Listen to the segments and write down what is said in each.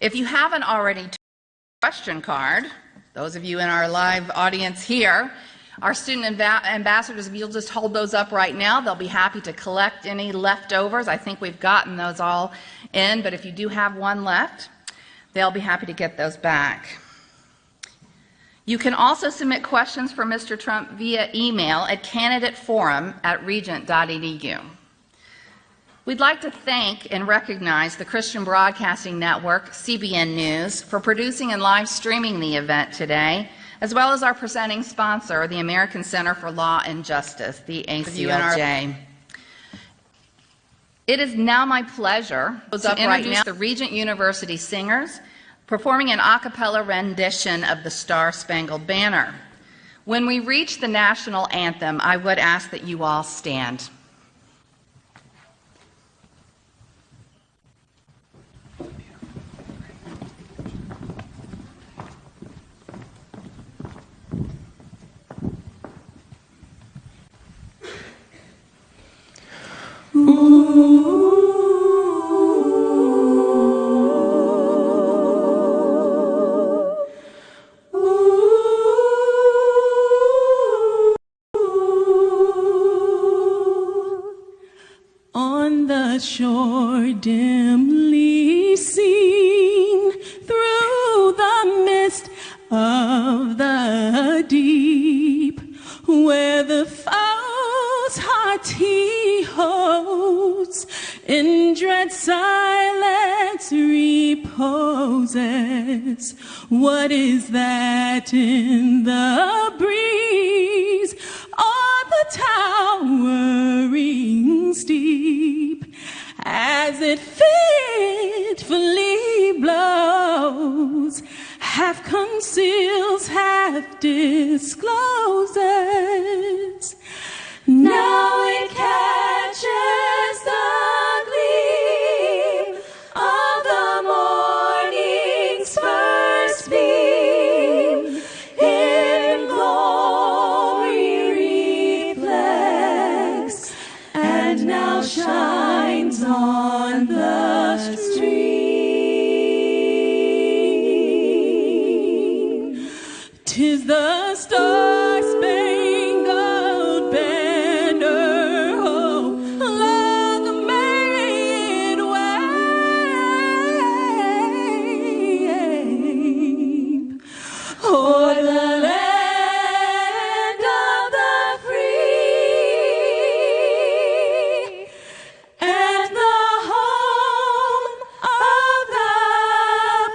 If you haven't already turned in your question card, those of you in our live audience here, our student ambassadors, if you'll just hold those up right now, they'll be happy to collect any leftovers. I think we've gotten those all in, but if you do have one left, they'll be happy to get those back. You can also submit questions for Mr. Trump via email at candidateforum@regent.edu. We'd like to thank and recognize the Christian Broadcasting Network, CBN News, for producing and live streaming the event today, as well as our presenting sponsor, the American Center for Law and Justice, the ACLJ. It is now my pleasure to introduce the Regent University Singers performing an a cappella rendition of the Star-Spangled Banner. When we reach the national anthem, I would ask that you all stand. On the shore dimly seen through the mist of the deep, where the foe's hearty hosts in dread silence reposes. What is that in the breeze or the towering steep, as it fitfully blows, half conceals, half discloses? Now it catches the gleam of the morning's first beam, in glory reflects, and now shines on the stream. 'Tis the Star-Spangled Banner, oh, long may it wave o'er the land of the free and the home of the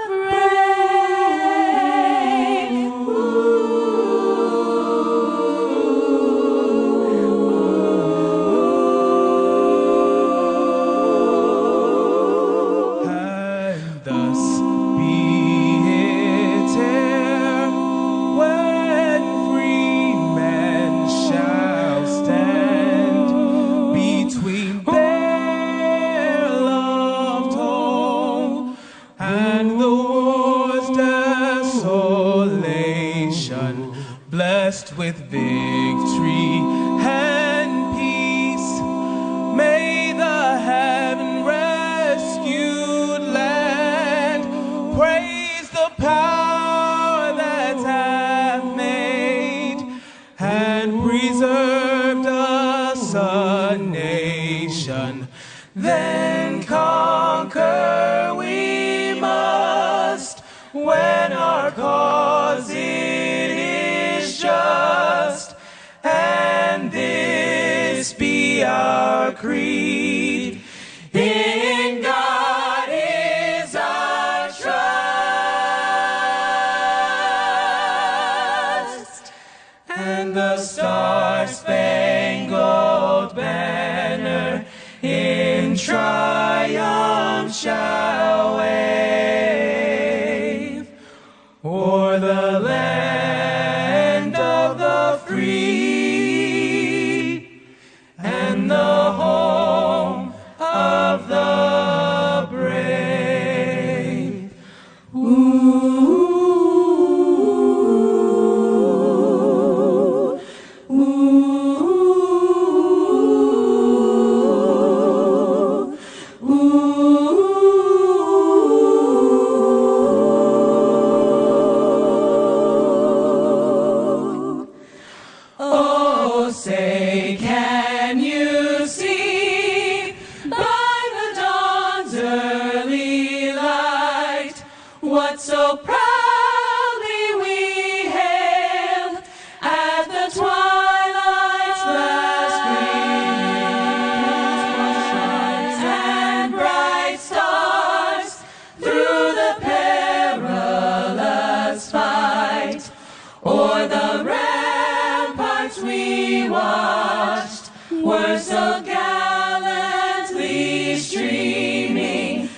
brave. And thus be it e'er, when free men shall stand between their loved home and the war's desolation, blessed with victory and peace, may the heaven-rescued land praise the power that hath made and preserved us a nation. Then conquer we must, when our cause it is just, and this be our creed: in God is our trust, and the Star-Spangled Banner in triumph shall wave o'er the land of the free and the home what so proudly we hailed at the twilight's last gleam, and bright stars through the perilous fight, o'er the ramparts we watched were so gallantly streaming, and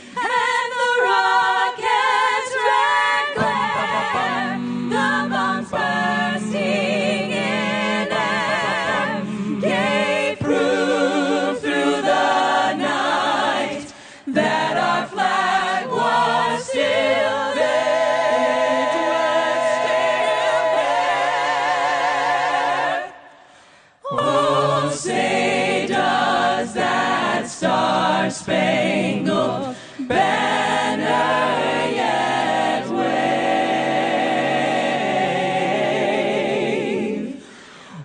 the rockets' red glare, the bombs bursting in air, gave proof through the night that our flag was still there. Oh, say does that star-spangled banner yet wave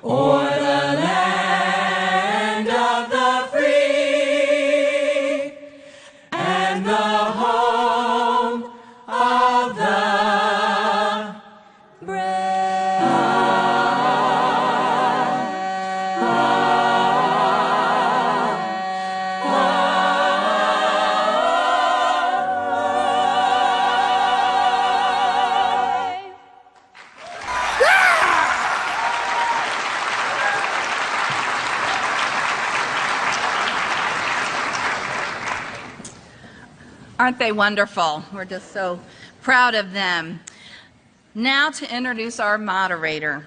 o'er the land of the free and the home of the Aren't they wonderful? We're just so proud of them. Now to introduce our moderator,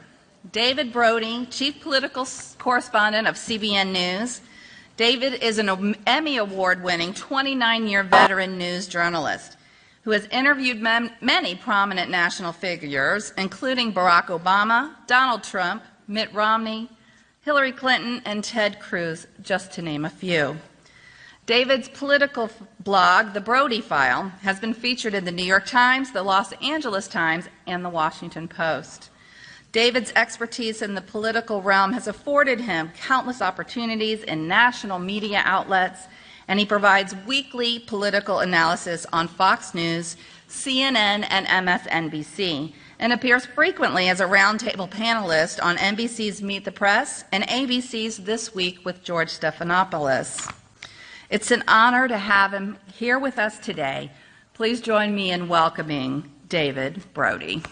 David Brody, Chief Political Correspondent of CBN News. David is an Emmy Award-winning 29-year veteran news journalist who has interviewed many prominent national figures, including Barack Obama, Donald Trump, Mitt Romney, Hillary Clinton, and Ted Cruz, just to name a few. David's political blog, The Brody File, has been featured in the New York Times, the Los Angeles Times, and the Washington Post. David's expertise in the political realm has afforded him countless opportunities in national media outlets, and he provides weekly political analysis on Fox News, CNN, and MSNBC, and appears frequently as a roundtable panelist on NBC's Meet the Press and ABC's This Week with George Stephanopoulos. It's an honor to have him here with us today. Please join me in welcoming David Brody.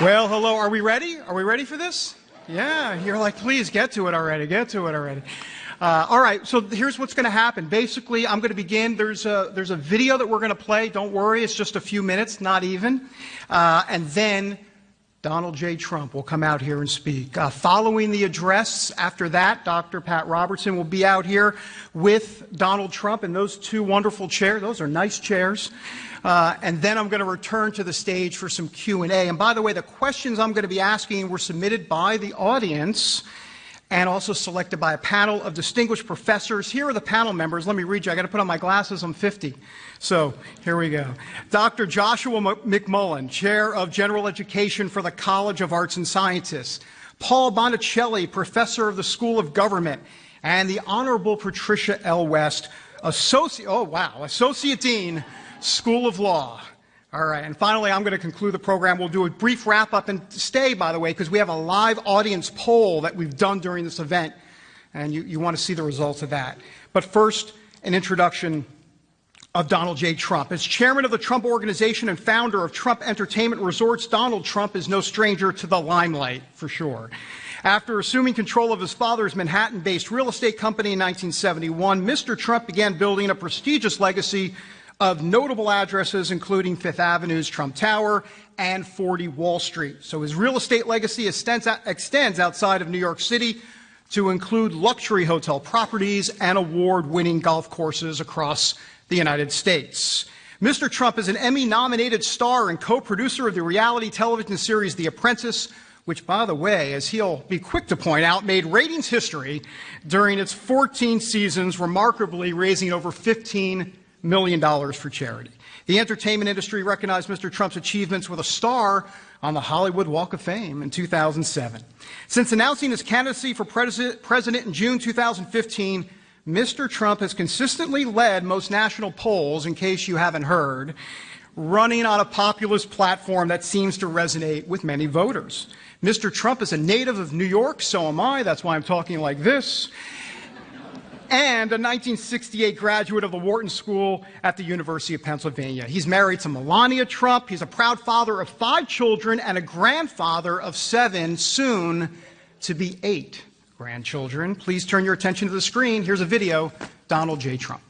Well, hello. Are we ready? Are we ready for this? Yeah, you're like, please get to it already. Get to it already. All right, so here's what's going to happen. Basically, I'm going to begin. There's a video that we're going to play. Don't worry, it's just a few minutes, not even. And then Donald J. Trump will come out here and speak. Following the address, after that, Dr. Pat Robertson will be out here with Donald Trump in those two wonderful chairs. Those are nice chairs. And then I'm going to return to the stage for some Q&A. And by the way, the questions I'm going to be asking were submitted by the audience and also selected by a panel of distinguished professors. Here are the panel members. Let me read you. I got to put on my glasses. I'm 50. So here we go. Dr. Joshua McMullen, Chair of General Education for the College of Arts and Sciences. Paul Bonicelli, Professor of the School of Government. And the Honorable Patricia L. West, Associate Dean, School of Law. All right, and finally, I'm going to conclude the program. We'll do a brief wrap-up, and stay, by the way, because we have a live audience poll that we've done during this event, and you want to see the results of that. But first, an introduction of Donald J. Trump. As chairman of the Trump Organization and founder of Trump Entertainment Resorts, Donald Trump is no stranger to the limelight, for sure. After assuming control of his father's Manhattan-based real estate company in 1971, Mr. Trump began building a prestigious legacy of notable addresses, including Fifth Avenue's Trump Tower and 40 Wall Street. So his real estate legacy extends outside of New York City to include luxury hotel properties and award-winning golf courses across the United States. Mr. Trump is an Emmy-nominated star and co-producer of the reality television series The Apprentice, which, by the way, as he'll be quick to point out, made ratings history during its 14 seasons, remarkably raising over $15 million for charity. The entertainment industry recognized Mr. Trump's achievements with a star on the Hollywood Walk of Fame in 2007. Since announcing his candidacy for president in June 2015, Mr. Trump has consistently led most national polls, in case you haven't heard, running on a populist platform that seems to resonate with many voters. Mr. Trump is a native of New York, so am I, that's why I'm talking like this, and a 1968 graduate of the Wharton School at the University of Pennsylvania. He's married to Melania Trump. He's a proud father of 5 children and a grandfather of 7, soon to be 8 grandchildren. Please turn your attention to the screen. Here's a video, Donald J. Trump.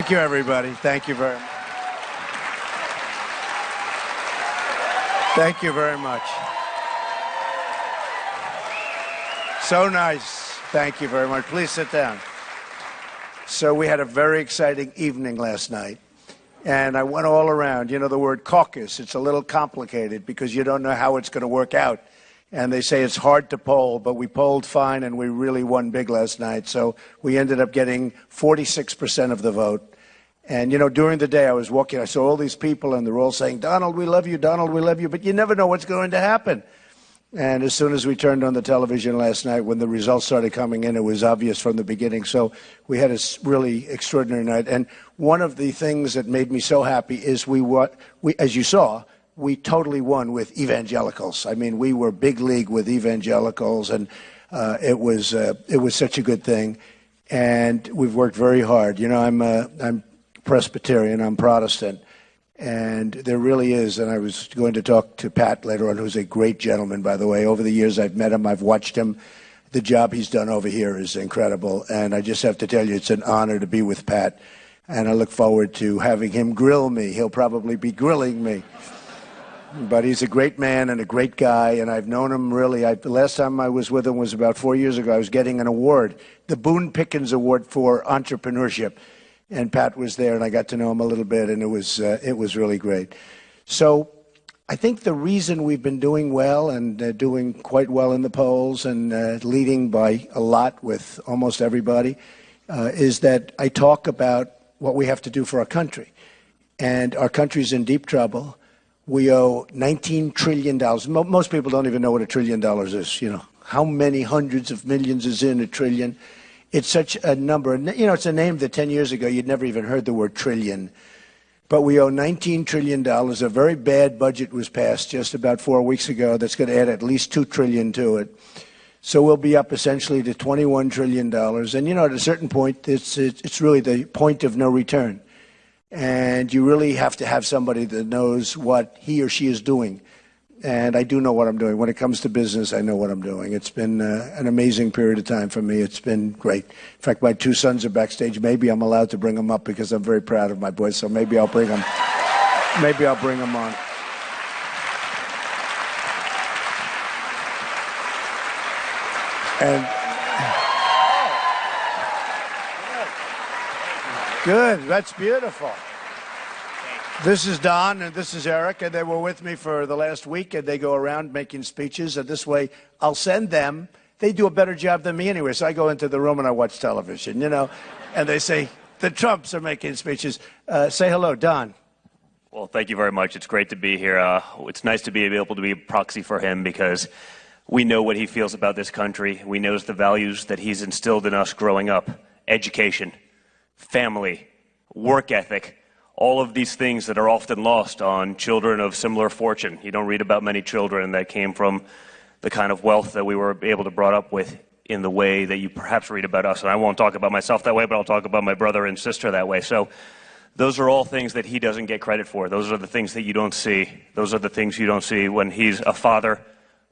Thank you, everybody. Thank you very much. Thank you very much. So nice. Thank you very much. Please sit down. So we had a very exciting evening last night, and I went all around. You know the word caucus, it's a little complicated because you don't know how it's going to work out. And they say it's hard to poll, but we polled fine, and we really won big last night. So we ended up getting 46% of the vote. And, you know, during the day I was walking, I saw all these people, and they're all saying, Donald, we love you, Donald, we love you. But you never know what's going to happen. And as soon as we turned on the television last night, when the results started coming in, it was obvious from the beginning. So we had a really extraordinary night. And one of the things that made me so happy is as you saw, we totally won with evangelicals. I mean, we were big league with evangelicals, and it was such a good thing. And we've worked very hard. You know, I'm Presbyterian, I'm Protestant, and there really is, and I was going to talk to Pat later on, who's a great gentleman, by the way. Over the years I've met him, I've watched him. The job he's done over here is incredible, and I just have to tell you, it's an honor to be with Pat, and I look forward to having him grill me. He'll probably be grilling me. But he's a great man and a great guy, and I've known him really. The last time I was with him was about 4 years ago. I was getting an award, the Boone Pickens Award for Entrepreneurship, and Pat was there, and I got to know him a little bit, and it was really great. So I think the reason we've been doing well and doing quite well in the polls and leading by a lot with almost everybody is that I talk about what we have to do for our country, and our country's in deep trouble. We owe $19 trillion. Most people don't even know what $1 trillion is. You know, how many hundreds of millions is in $1 trillion? It's such a number. You know, it's a name that 10 years ago you'd never even heard the word trillion. But we owe $19 trillion. A very bad budget was passed just about 4 weeks ago that's going to add at least $2 trillion to it. So we'll be up essentially to $21 trillion. And, you know, at a certain point, it's really the point of no return. And you really have to have somebody that knows what he or she is doing. And I do know what I'm doing. When it comes to business, I know what I'm doing. It's been an amazing period of time for me. It's been great. In fact, my 2 sons are backstage. Maybe I'm allowed to bring them up because I'm very proud of my boys. So maybe I'll bring them. Maybe I'll bring them on. And good. That's beautiful. This is Don and this is Eric, and they were with me for the last week, and they go around making speeches, and this way I'll send them. They do a better job than me anyway, so I go into the room and I watch television, you know, and they say, the Trumps are making speeches. Say hello, Don. Well, thank you very much. It's great to be here. It's nice to be able to be a proxy for him because we know what he feels about this country. We know the values that he's instilled in us growing up. Education, family, work ethic, all of these things that are often lost on children of similar fortune. You don't read about many children that came from the kind of wealth that we were able to brought up with in the way that you perhaps read about us. And I won't talk about myself that way, but I'll talk about my brother and sister that way. So those are all things that he doesn't get credit for. Those are the things that you don't see. Those are the things you don't see when he's a father,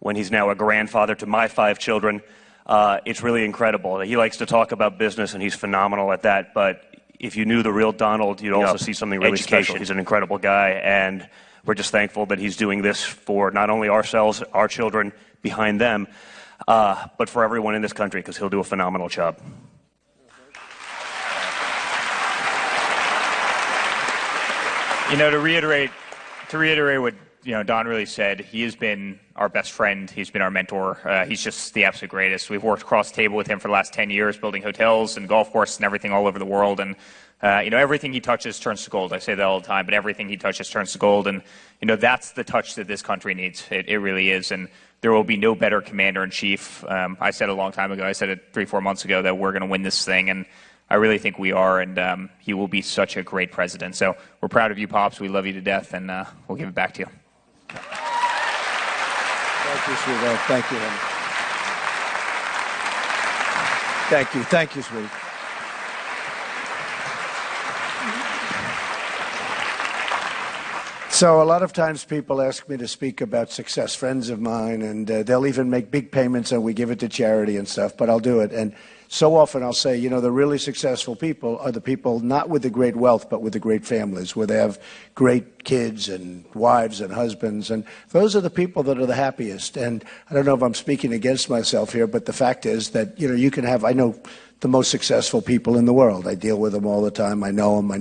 when he's now a grandfather to my 5 children. It's really incredible. He likes to talk about business, and he's phenomenal at that. But if you knew the real Donald, you'd also see something really special. He's an incredible guy, and we're just thankful that he's doing this for not only ourselves, our children behind them, but for everyone in this country, because he'll do a phenomenal job. You know, to reiterate what Don really said, he has been our best friend. He's been our mentor. He's just the absolute greatest. We've worked across the table with him for the last 10 years, building hotels and golf courses and everything all over the world. And everything he touches turns to gold. I say that all the time, but everything he touches turns to gold. And that's the touch that this country needs. It really is. And there will be no better commander-in-chief. I said a long time ago. I said it 3-4 months ago that we're going to win this thing. And I really think we are, and he will be such a great president. So we're proud of you, Pops. We love you to death, and we'll give it back to you. Thank you, sweetheart. Thank you, honey. Thank you. Thank you, sweetie. So a lot of times people ask me to speak about success, friends of mine, and they'll even make big payments and we give it to charity and stuff, but I'll do it. And so often I'll say, the really successful people are the people not with the great wealth, but with the great families, where they have great kids and wives and husbands. And those are the people that are the happiest. And I don't know if I'm speaking against myself here, but the fact is that, you can have, I know the most successful people in the world. I deal with them all the time. I know them. I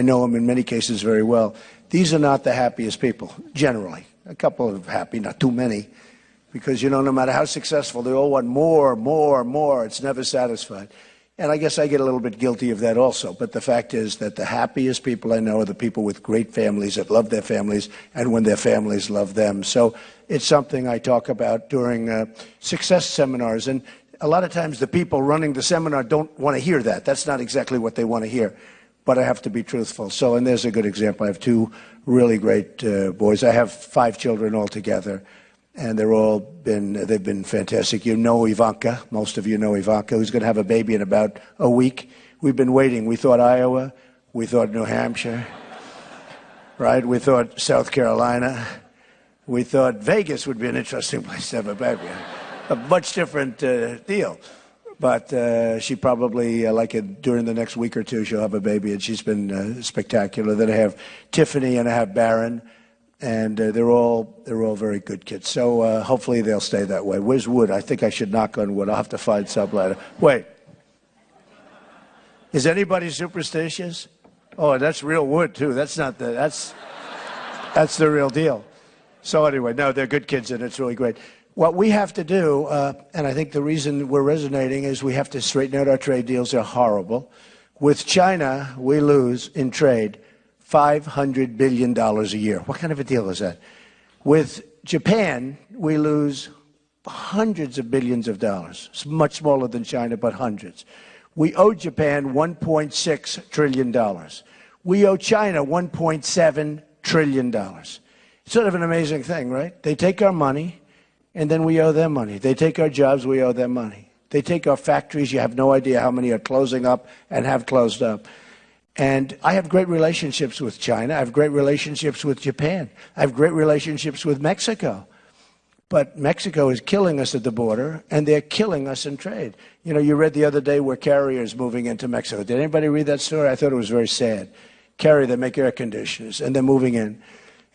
know them in many cases very well. These are not the happiest people, generally. A couple are happy, not too many. Because, no matter how successful, they all want more, more, more. It's never satisfied. And I guess I get a little bit guilty of that also. But the fact is that the happiest people I know are the people with great families that love their families and when their families love them. So it's something I talk about during success seminars. And a lot of times the people running the seminar don't want to hear that. That's not exactly what they want to hear. But I have to be truthful. So, and there's a good example. I have 2 really great boys. I have 5 children altogether. And they've been fantastic. You know Ivanka, most of you know Ivanka, who's going to have a baby in about a week. We've been waiting. We thought Iowa, we thought New Hampshire, right? We thought South Carolina. We thought Vegas would be an interesting place to have a baby. A much different deal. But she probably, during the next week or 2, she'll have a baby, and she's been spectacular. Then I have Tiffany and I have Barron. and they're all very good kids. So hopefully they'll stay that way. Where's wood? I think I should knock on wood. I'll have to find some later. Wait. Is anybody superstitious? Oh, that's real wood too. That's not the that's the real deal. So anyway, no, they're good kids and it's really great. What we have to do, and I think the reason we're resonating is we have to straighten out our trade deals. They're horrible. With China, we lose in trade $500 billion a year. What kind of a deal is that? With Japan, we lose hundreds of billions of dollars. It's much smaller than China, but hundreds. We owe Japan $1.6 trillion. We owe China $1.7 trillion. It's sort of an amazing thing, right? They take our money, and then we owe them money. They take our jobs, we owe them money. They take our factories. You have no idea how many are closing up and have closed up. And I have great relationships with China. I have great relationships with Japan. I have great relationships with Mexico. But Mexico is killing us at the border, and they're killing us in trade. You know, you read the other day where Carrier's moving into Mexico. Did anybody read that story? I thought it was very sad. Carrier, they make air conditioners, and they're moving in.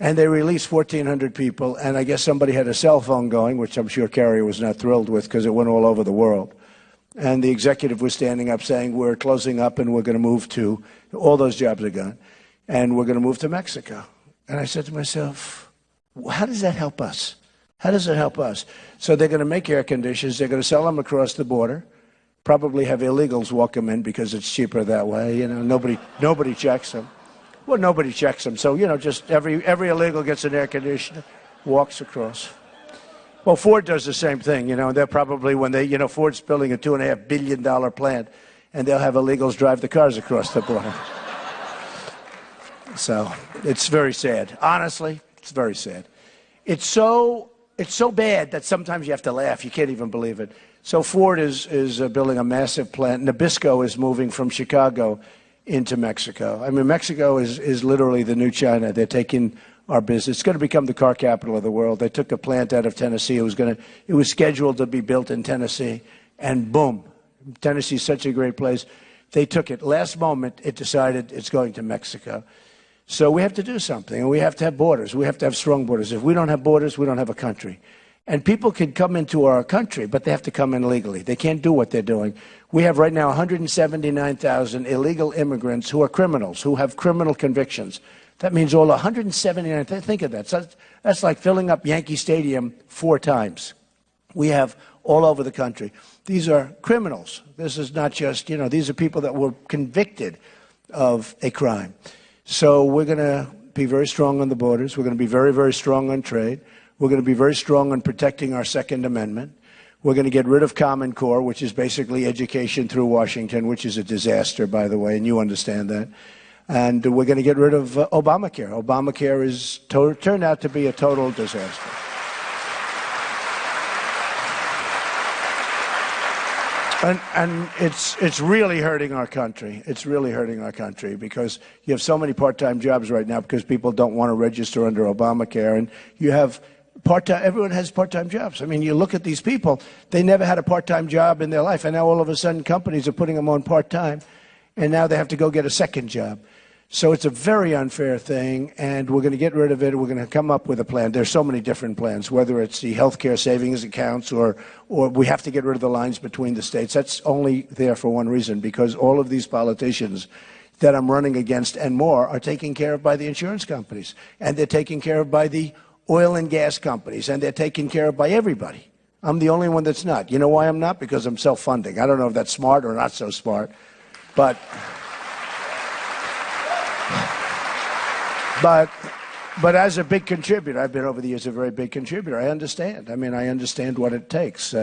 And they released 1,400 people, and I guess somebody had a cell phone going, which I'm sure Carrier was not thrilled with because it went all over the world. And the executive was standing up saying, we're closing up and we're going to move to, all those jobs are gone, and we're going to move to Mexico. And I said to myself, how does that help us? How does it help us? So they're going to make air conditioners, they're going to sell them across the border, probably have illegals walk them in because it's cheaper that way. You know, nobody checks them. Well, nobody checks them. So, you know, just every illegal gets an air conditioner, walks across. Well, Ford does the same thing, you know. They're probably, when they, you know, Ford's building a $2.5 billion plant, and they'll have illegals drive the cars across the border. So it's very sad. Honestly, it's very sad. It's so bad that sometimes you have to laugh. You can't even believe it. So Ford is building a massive plant. Nabisco is moving from Chicago into Mexico. I mean, Mexico is literally the new China. They're taking our business. It's going to become the car capital of the world. They took a plant out of Tennessee. It was scheduled to be built in Tennessee, and boom, Tennessee is such a great place. They took it. Last moment, it decided it's going to Mexico. So we have to do something, and we have to have borders. We have to have strong borders. If we don't have borders, we don't have a country. And people can come into our country, but they have to come in legally. They can't do what they're doing. We have right now 179,000 illegal immigrants who are criminals, who have criminal convictions. That means all 179, think of that. So that's like filling up Yankee Stadium 4 times. We have all over the country. These are criminals. This is not just, you know, these are people that were convicted of a crime. So we're going to be very strong on the borders. We're going to be very, very strong on trade. We're going to be very strong on protecting our Second Amendment. We're going to get rid of Common Core, which is basically education through Washington, which is a disaster, by the way, and you understand that. And we're going to get rid of Obamacare. Obamacare is turned out to be a total disaster. And it's really hurting our country. It's really hurting our country because you have so many part-time jobs right now because people don't want to register under Obamacare, and you have part-time. Everyone has part-time jobs. I mean, you look at these people; they never had a part-time job in their life, and now all of a sudden, companies are putting them on part-time, and now they have to go get a second job. So it's a very unfair thing, and we're going to get rid of it. We're going to come up with a plan. There's so many different plans, whether it's the healthcare savings accounts or we have to get rid of the lines between the states. That's only there for one reason, because all of these politicians that I'm running against and more are taken care of by the insurance companies, and they're taken care of by the oil and gas companies, and they're taken care of by everybody. I'm the only one that's not. You know why I'm not? Because I'm self-funding. I don't know if that's smart or not so smart, but as a big contributor, I've been over the years a very big contributor. I understand. I mean, I understand what it takes.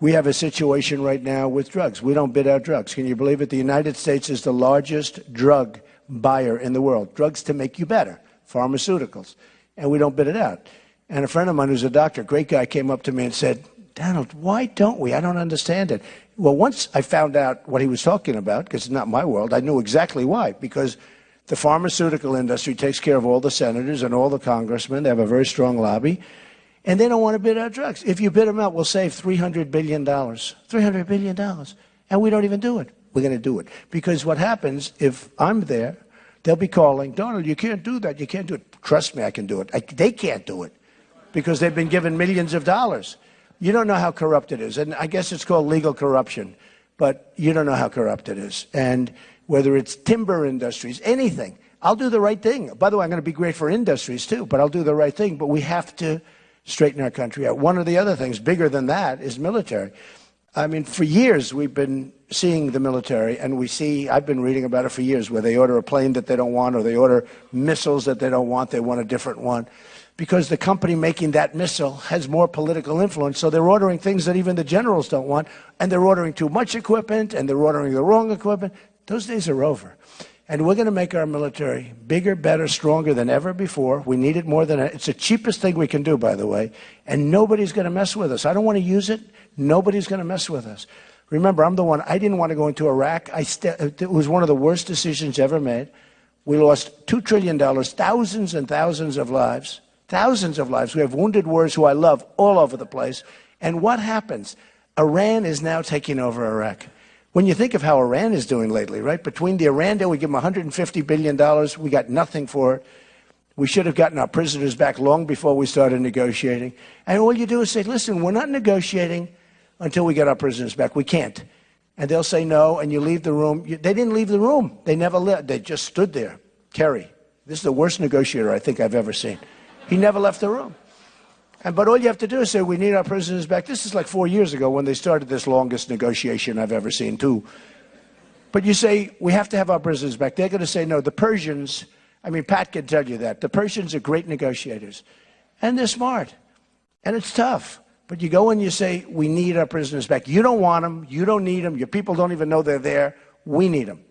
We have a situation right now with drugs. We don't bid out drugs. Can you believe it? The United States is the largest drug buyer in the world. Drugs to make you better, pharmaceuticals. And we don't bid it out. And a friend of mine who's a doctor, great guy, came up to me and said, Donald, why don't we? I don't understand it. Well, once I found out what he was talking about, because it's not my world, I knew exactly why. Because the pharmaceutical industry takes care of all the senators and all the congressmen. They have a very strong lobby. And they don't want to bid out drugs. If you bid them out, we'll save $300 billion. $300 billion. And we don't even do it. We're going to do it. Because what happens, if I'm there, They'll be calling, Donald, you can't do that. You can't do it. Trust me, I can do it. They can't do it because they've been given millions of dollars. You don't know how corrupt it is. And I guess it's called legal corruption, but you don't know how corrupt it is. And whether it's timber industries, anything, I'll do the right thing. By the way, I'm going to be great for industries too, but I'll do the right thing. But we have to straighten our country out. One of the other things bigger than that is military. I mean, for years we've been seeing the military, and I've been reading about it for years, where they order a plane that they don't want, or they order missiles that they don't want, they want a different one. Because the company making that missile has more political influence, so they're ordering things that even the generals don't want, and they're ordering too much equipment, and they're ordering the wrong equipment. Those days are over. And we're going to make our military bigger, better, stronger than ever before. We need it more than ever. It's the cheapest thing we can do, by the way, and nobody's going to mess with us. I don't want to use it. Nobody's going to mess with us. Remember, I'm the one. I didn't want to go into Iraq. It was one of the worst decisions ever made. We lost $2 trillion, thousands and thousands of lives. Thousands of lives. We have wounded warriors who I love all over the place. And what happens? Iran is now taking over Iraq. When you think of how Iran is doing lately, right? Between the Iran deal, we give them $150 billion. We got nothing for it. We should have gotten our prisoners back long before we started negotiating. And all you do is say, listen, we're not negotiating until we get our prisoners back. We can't. And they'll say no, and you leave the room. They didn't leave the room. They never left. They just stood there. Kerry, this is the worst negotiator I think I've ever seen. He never left the room. But all you have to do is say, we need our prisoners back. This is like 4 years ago when they started this longest negotiation I've ever seen, too. But you say, we have to have our prisoners back. They're going to say no. The Persians, I mean, Pat can tell you that. The Persians are great negotiators. And they're smart. And it's tough. But you go and you say, we need our prisoners back. You don't want them. You don't need them. Your people don't even know they're there. We need them.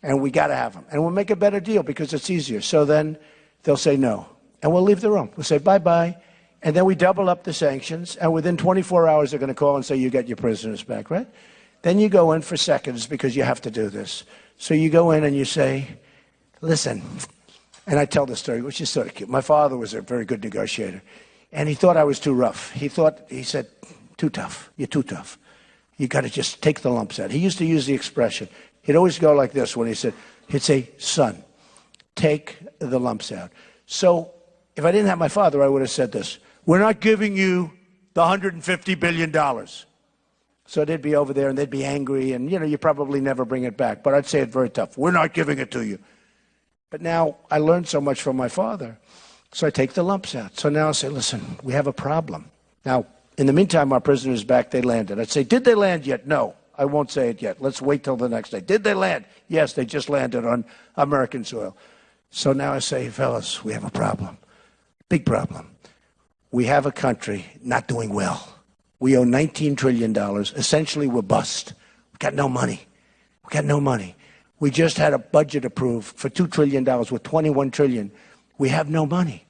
And we got to have them. And we'll make a better deal because it's easier. So then they'll say no. And we'll leave the room. We'll say bye-bye. And then we double up the sanctions, and within 24 hours, they're going to call and say, you get your prisoners back, right? Then you go in for seconds because you have to do this. So you go in and you say, listen, and I tell the story, which is sort of cute. My father was a very good negotiator, and he thought I was too rough. He said, too tough. You're too tough. You got to just take the lumps out. He used to use the expression. He'd always go like this when he'd say, son, take the lumps out. So if I didn't have my father, I would have said this. We're not giving you the $150 billion. So they'd be over there and they'd be angry and, you probably never bring it back. But I'd say it very tough. We're not giving it to you. But now I learned so much from my father. So I take the lumps out. So now I say, listen, we have a problem. Now, in the meantime, our prisoners back, they landed. I'd say, did they land yet? No, I won't say it yet. Let's wait till the next day. Did they land? Yes, they just landed on American soil. So now I say, fellas, we have a problem. Big problem. We have a country not doing well. We owe $19 trillion. Essentially, we're bust. We've got no money. We've got no money. We just had a budget approved for $2 trillion with $21 trillion. We have no money.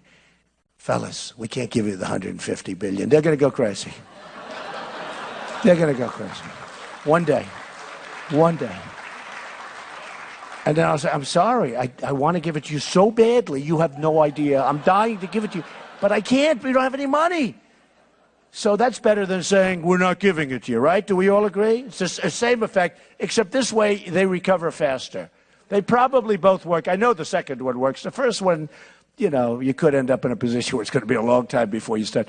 Fellas, we can't give you the $150 billion. They're going to go crazy. They're going to go crazy. One day. One day. And then I'll say, I'm sorry. I want to give it to you so badly. You have no idea. I'm dying to give it to you. But I can't. We don't have any money. So that's better than saying, we're not giving it to you, right? Do we all agree? It's the same effect, except this way they recover faster. They probably both work. I know the second one works. The first one, you could end up in a position where it's going to be a long time before you start.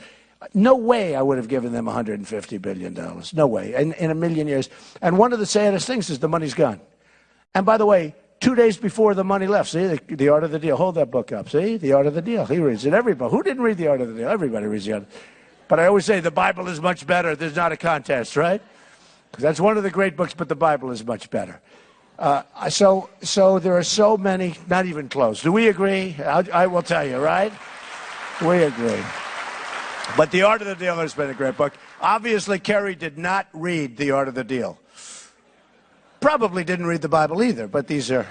No way I would have given them $150 billion. No way. In a million years. And one of the saddest things is the money's gone. And by the way, 2 days before the money left, see, the Art of the Deal. Hold that book up, see? The Art of the Deal. He reads it. Everybody. Who didn't read the Art of the Deal? Everybody reads the Art of the Deal. But I always say the Bible is much better. There's not a contest, right? Because that's one of the great books, but the Bible is much better. So there are so many, not even close. Do we agree? I will tell you, right? We agree. But The Art of the Deal has been a great book. Obviously, Kerry did not read The Art of the Deal. Probably didn't read the Bible either, but these are...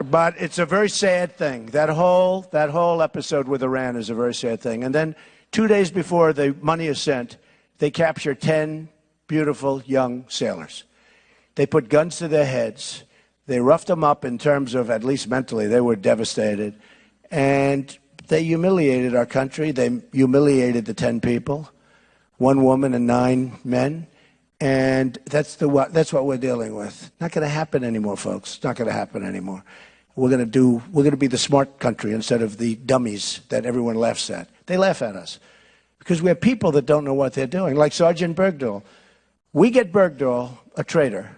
But it's a very sad thing. That whole episode with Iran is a very sad thing. And then 2 days before the money is sent, they capture 10 beautiful young sailors. They put guns to their heads. They roughed them up in terms of, at least mentally, they were devastated. And they humiliated our country. They humiliated the 10 people, 1 woman and 9 men. And that's what we're dealing with. Not going to happen anymore, folks. Not going to happen anymore. We're going to be the smart country instead of the dummies that everyone laughs at. They laugh at us because we have people that don't know what they're doing, like Sergeant Bergdahl. We get Bergdahl, a traitor.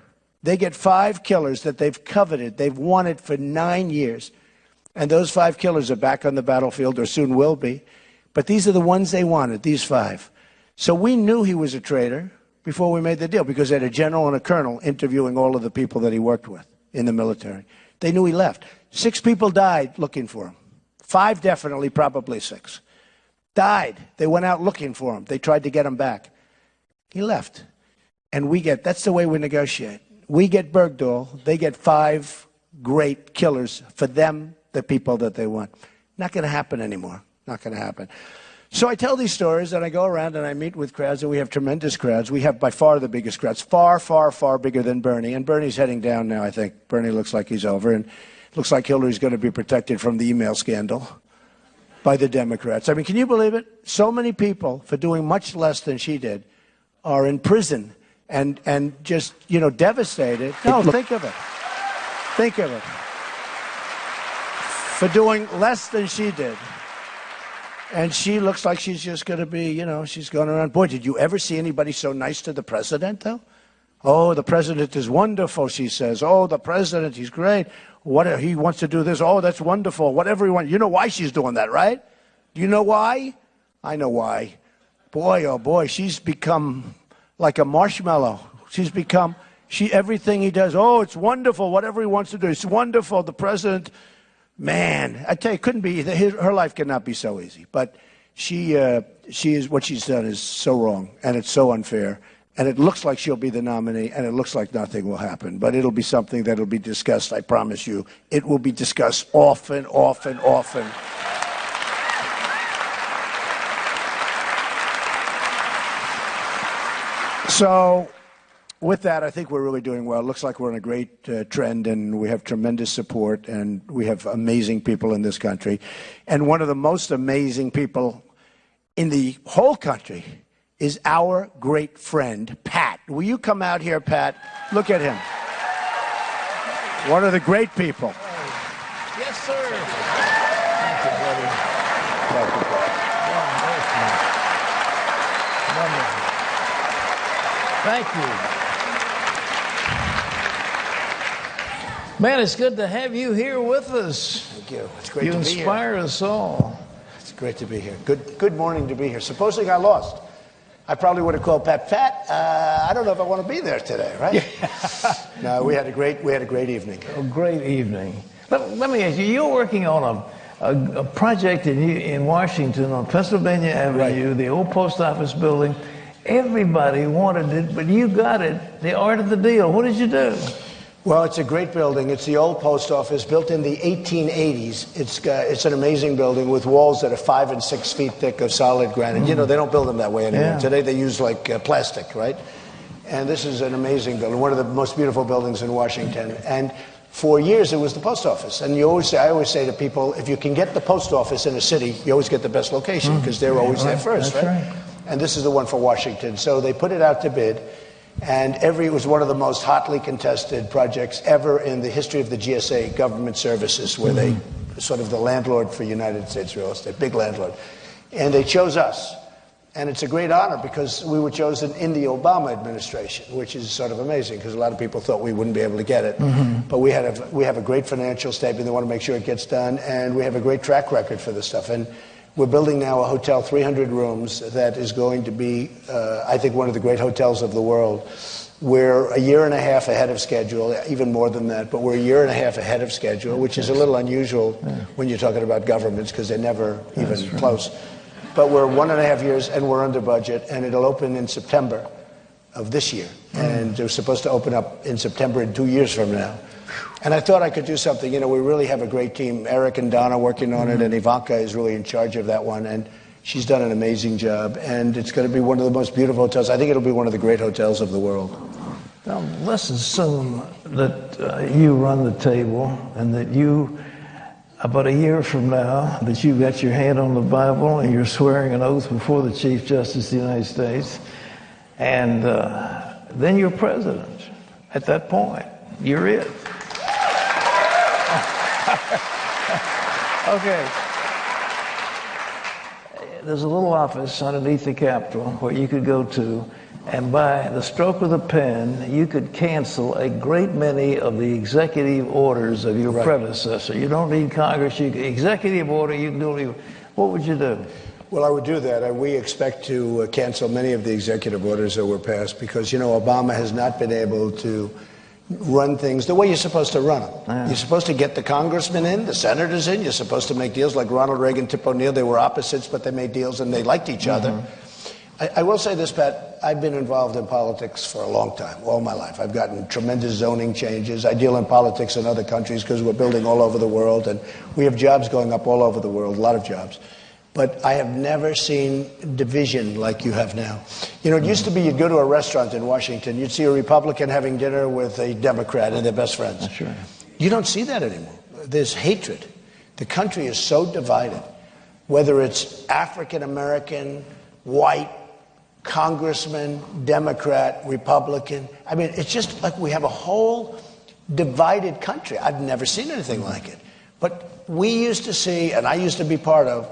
They get 5 killers that they've coveted, they've wanted for 9 years. And those 5 killers are back on the battlefield, or soon will be. But these are the ones they wanted, these 5. So we knew he was a traitor before we made the deal, because they had a general and a colonel interviewing all of the people that he worked with in the military. They knew he left. 6 people died looking for him. 5 definitely, probably 6. Died. They went out looking for him. They tried to get him back. He left. And that's the way we negotiate. We get Bergdahl, they get 5 great killers for them, the people that they want. Not going to happen anymore. Not going to happen. So I tell these stories, and I go around and I meet with crowds, and we have tremendous crowds. We have by far the biggest crowds, far, far, far bigger than Bernie. And Bernie's heading down now, I think. Bernie looks like he's over, and it looks like Hillary's going to be protected from the email scandal by the Democrats. I mean, can you believe it? So many people, for doing much less than she did, are in prison and just, devastated. No, think of it. Think of it. For doing less than she did. And she looks like she's just going to be, she's going around. Boy, did you ever see anybody so nice to the president, though? Oh, the president is wonderful, she says. Oh, the president, he's great. What he wants to do this. Oh, that's wonderful. Whatever he wants. You know why she's doing that, right? Do you know why? I know why. Boy, oh boy, she's become like a marshmallow. Everything he does, oh, it's wonderful. Whatever he wants to do, it's wonderful. The president, man, I tell you, couldn't be. Her life cannot be so easy. But what she's done is so wrong, and it's so unfair. And it looks like she'll be the nominee, and it looks like nothing will happen. But it'll be something that'll be discussed, I promise you. It will be discussed often, often, often. So with that, I think we're really doing well. It looks like we're on a great trend, and we have tremendous support, and we have amazing people in this country. And one of the most amazing people in the whole country is our great friend, Pat. Will you come out here, Pat? Look at him. One of the great people. Yes, sir. Thank you, brother. Thank you, brother. Wonderful. Thank you. Man, it's good to have you here with us. Thank you. It's great to be here. You inspire us all. It's great to be here. Good morning to be here. Supposing I lost, I probably would have called Pat. I don't know if I want to be there today, right? No, we had a great evening. A great evening. Let me ask you, you're working on a project in Washington on Pennsylvania Avenue, right. The old post office building. Everybody wanted it, but you got it. The art of the deal. What did you do? Well, it's a great building. It's the old post office, built in the 1880s. It's an amazing building with walls that are 5 and 6 feet thick of solid granite. You know, they don't build them that way anymore. Yeah. Today they use plastic, right? And this is an amazing building, one of the most beautiful buildings in Washington. And for years it was the post office. And I always say to people, if you can get the post office in a city, you always get the best location because they're always there first, right? And this is the one for Washington. So they put it out to bid. And it was one of the most hotly contested projects ever in the history of the GSA, government services, where they sort of the landlord for United States real estate, big landlord. And they chose us. And it's a great honor because we were chosen in the Obama administration, which is sort of amazing because a lot of people thought we wouldn't be able to get it. But we have a great financial statement. They want to make sure it gets done. And we have a great track record for this stuff. And we're building now a hotel, 300 rooms, that is going to be, I think, one of the great hotels of the world. We're a year and a half ahead of schedule, even more than that, but we're a year and a half ahead of schedule, which is a little unusual when you're talking about governments because they're never even close. But we're 1.5 years and we're under budget, and it'll open in September of this year. And they're supposed to open up in September in 2 years from now. And I thought I could do something. You know, we really have a great team. Eric and Donna working on it, and Ivanka is really in charge of that one. And she's done an amazing job. And it's going to be one of the most beautiful hotels. I think it'll be one of the great hotels of the world. Now, let's assume that you run the table and that you, about a year from now, that you've got your hand on the Bible and you're swearing an oath before the Chief Justice of the United States. And then you're president. At that point, you're it. Okay. There's a little office underneath the Capitol where you could go to, and by the stroke of the pen, you could cancel a great many of the executive orders of your predecessor. You don't need Congress. Executive order, you can do it. What would you do? Well, I would do that. We expect to cancel many of the executive orders that were passed because, Obama has not been able to run things the way you're supposed to run them. Yeah. You're supposed to get the congressmen in, the senators in. You're supposed to make deals like Ronald Reagan, Tip O'Neill. They were opposites, but they made deals and they liked each other. I will say this, Pat. I've been involved in politics for a long time, all my life. I've gotten tremendous zoning changes. I deal in politics in other countries because we're building all over the world, and we have jobs going up all over the world, a lot of jobs. But I have never seen division like you have now. It used to be you'd go to a restaurant in Washington, you'd see a Republican having dinner with a Democrat and they're best friends. That's right. You don't see that anymore. There's hatred. The country is so divided, whether it's African American, white, congressman, Democrat, Republican. I mean, it's just like we have a whole divided country. I've never seen anything like it. But we used to see, and I used to be part of,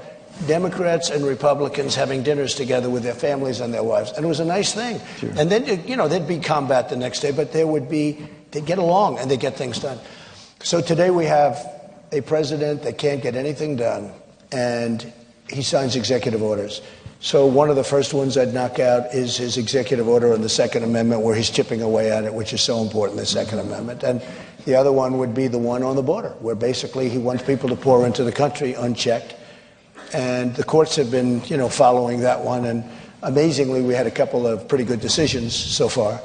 Democrats and Republicans having dinners together with their families and their wives. And it was a nice thing. Sure. And then, there'd be combat the next day, but they'd get along and they'd get things done. So today we have a president that can't get anything done, and he signs executive orders. So one of the first ones I'd knock out is his executive order on the Second Amendment, where he's chipping away at it, which is so important, the Second Amendment. And the other one would be the one on the border, where basically he wants people to pour into the country unchecked. And the courts have been, following that one. And amazingly, we had a couple of pretty good decisions so far,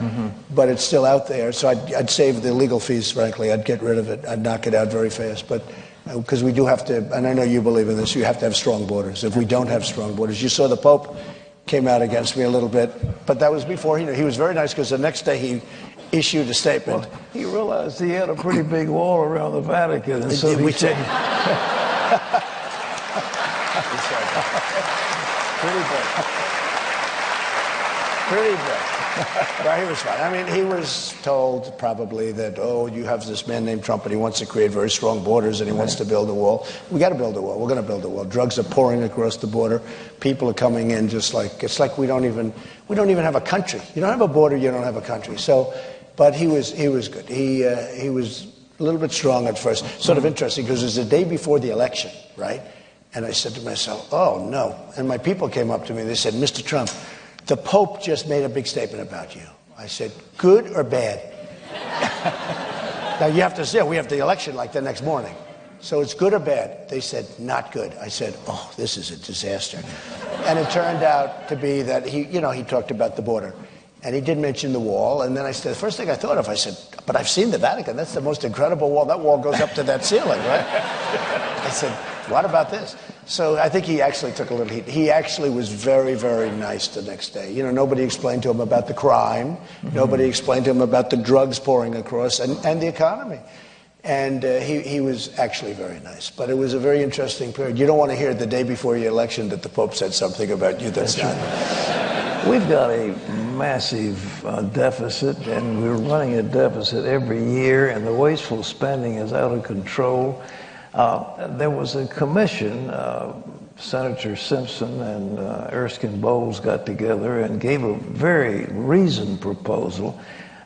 but it's still out there. So I'd save the legal fees, frankly. I'd get rid of it. I'd knock it out very fast. But because we do have to, and I know you believe in this, you have to have strong borders. If we don't have strong borders, you saw the Pope came out against me a little bit, but that was before he was very nice because the next day he issued a statement. Well, he realized he had a pretty big wall around the Vatican, and so he changed. Pretty big. Well, he was fine. I mean, he was told probably that, you have this man named Trump and he wants to create very strong borders and he wants to build a wall. We got to build a wall. We're going to build a wall. Drugs are pouring across the border. People are coming in it's like we don't even have a country. You don't have a border, you don't have a country. So, but he was good. He was a little bit strong at first. Sort of interesting because it was the day before the election, right? And I said to myself, oh, no. And my people came up to me. They said, Mr. Trump, the Pope just made a big statement about you. I said, good or bad? Now, you have to say, we have the election like the next morning. So it's good or bad? They said, not good. I said, this is a disaster. And it turned out to be that he talked about the border. And he did mention the wall. And then I said, the first thing I thought of, I said, but I've seen the Vatican. That's the most incredible wall. That wall goes up to that ceiling, right? I said, what about this? So I think he actually took a little heat. He actually was very, very nice the next day. Nobody explained to him about the crime. Nobody explained to him about the drugs pouring across and the economy. And he was actually very nice. But it was a very interesting period. You don't want to hear the day before your election that the Pope said something about you that's not. We've got a massive deficit, and we're running a deficit every year, and the wasteful spending is out of control. There was a commission, Senator Simpson and Erskine Bowles got together and gave a very reasoned proposal.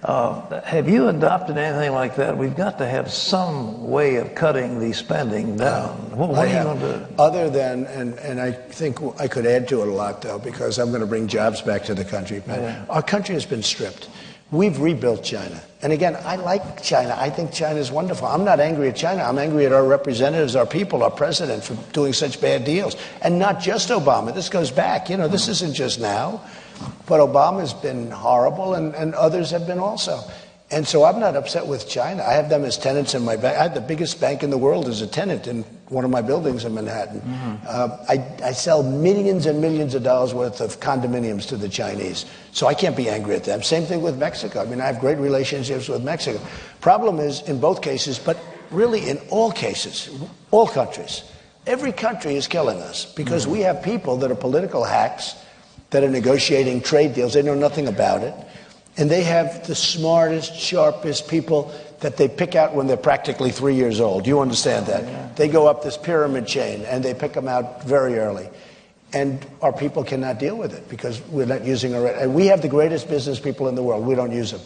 Have you adopted anything like that? We've got to have some way of cutting the spending down. What are you going to do? Other than, and I think I could add to it a lot, though, because I'm going to bring jobs back to the country. Our country has been stripped. We've rebuilt China. And again, I like China. I think China is wonderful. I'm not angry at China. I'm angry at our representatives, our people, our president for doing such bad deals. And not just Obama. This goes back. This isn't just now. But Obama's been horrible, and others have been also. And so I'm not upset with China. I have them as tenants in my bank. I had the biggest bank in the world as a tenant in one of my buildings in Manhattan. I sell millions and millions of dollars worth of condominiums to the Chinese. So I can't be angry at them. Same thing with Mexico. I mean, I have great relationships with Mexico. Problem is, in both cases, but really in all cases, all countries, every country is killing us because we have people that are political hacks that are negotiating trade deals. They know nothing about it. And they have the smartest, sharpest people that they pick out when they're practically 3 years old. You understand that? Yeah. They go up this pyramid chain and they pick them out very early. And our people cannot deal with it because we're not using our... And we have the greatest business people in the world. We don't use them.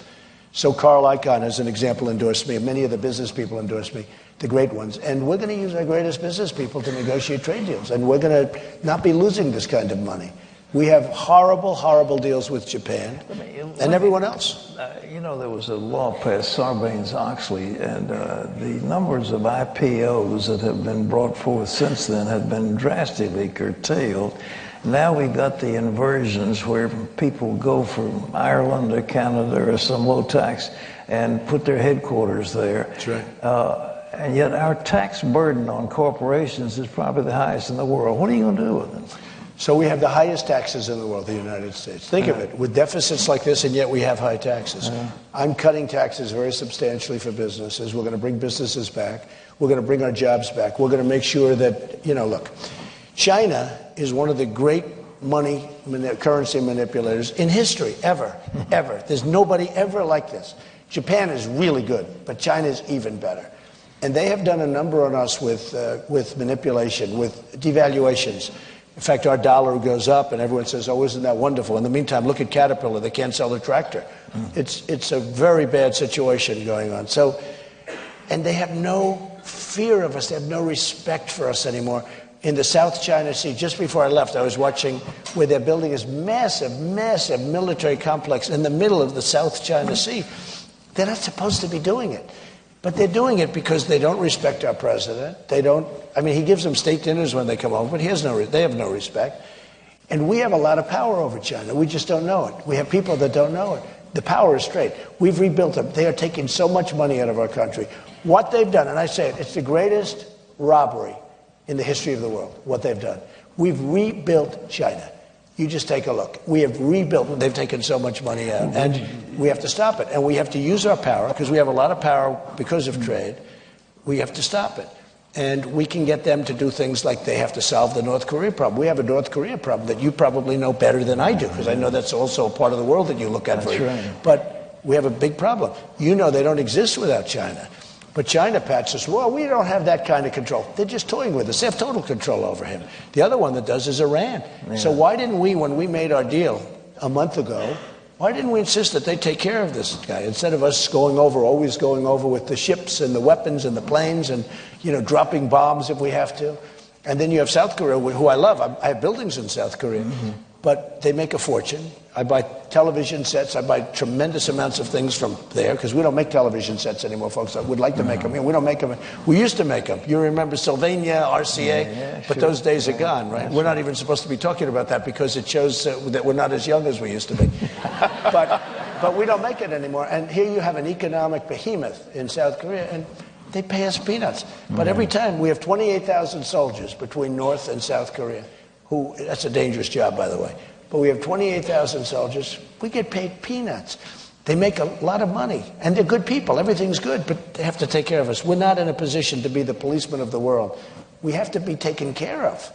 So Carl Icahn, as an example, endorsed me. Many of the business people endorsed me, the great ones. And we're going to use our greatest business people to negotiate trade deals. And we're going to not be losing this kind of money. We have horrible, horrible deals with Japan and everyone else. You know, there was a law passed, Sarbanes-Oxley, and the numbers of IPOs that have been brought forth since then have been drastically curtailed. Now we've got the inversions where people go from Ireland or Canada or some low tax and put their headquarters there. That's right. And yet our tax burden on corporations is probably the highest in the world. What are you going to do with it? So we have the highest taxes in the world, the United States. Think of it, with deficits like this, and yet we have high taxes. I'm cutting taxes very substantially for businesses. We're going to bring businesses back. We're going to bring our jobs back. We're going to make sure that, you know, look, China is one of the great currency manipulators in history, ever. There's nobody ever like this. Japan is really good, but China is even better. And they have done a number on us with manipulation, with devaluations. In fact, our dollar goes up and everyone says, oh, isn't that wonderful? In the meantime, look at Caterpillar. They can't sell their tractor. It's a very bad situation going on. So, and they have no fear of us. They have no respect for us anymore. In the South China Sea, just before I left, I was watching where they're building this massive, massive military complex in the middle of the South China Sea. They're not supposed to be doing it. But they're doing it because they don't respect our president. They don't, I mean, he gives them state dinners when they come home, but they have no respect. And we have a lot of power over China. We just don't know it. We have people that don't know it. The power is straight. We've rebuilt them. They are taking so much money out of our country. What they've done, and I say it, it's the greatest robbery in the history of the world, what they've done. We've rebuilt China. You just take a look. We have rebuilt, they've taken so much money out, and we have to stop it. And we have to use our power, because we have a lot of power because of trade. We have to stop it. And we can get them to do things like they have to solve the North Korea problem. We have a North Korea problem that you probably know better than I do, because I know that's also a part of the world that you look at. That's right. But we have a big problem. You know they don't exist without China. But China, Pat, says, well, we don't have that kind of control. They're just toying with us. They have total control over him. The other one that does is Iran. Yeah. So why didn't we, when we made our deal a month ago, why didn't we insist that they take care of this guy instead of us always going over with the ships and the weapons and the planes and, you know, dropping bombs if we have to? And then you have South Korea, who I love. I have buildings in South Korea. But they make a fortune. I buy television sets. I buy tremendous amounts of things from there, because we don't make television sets anymore, folks. I would like to make them. We don't make them. We used to make them. You remember Sylvania, RCA? But those days are gone, right? We're not even supposed to be talking about that because it shows that we're not as young as we used to be. But we don't make it anymore. And here you have an economic behemoth in South Korea, and they pay us peanuts. But every time, we have 28,000 soldiers between North and South Korea. That's a dangerous job, by the way. But we have 28,000 soldiers. We get paid peanuts. They make a lot of money. And they're good people. Everything's good, but they have to take care of us. We're not in a position to be the policeman of the world. We have to be taken care of.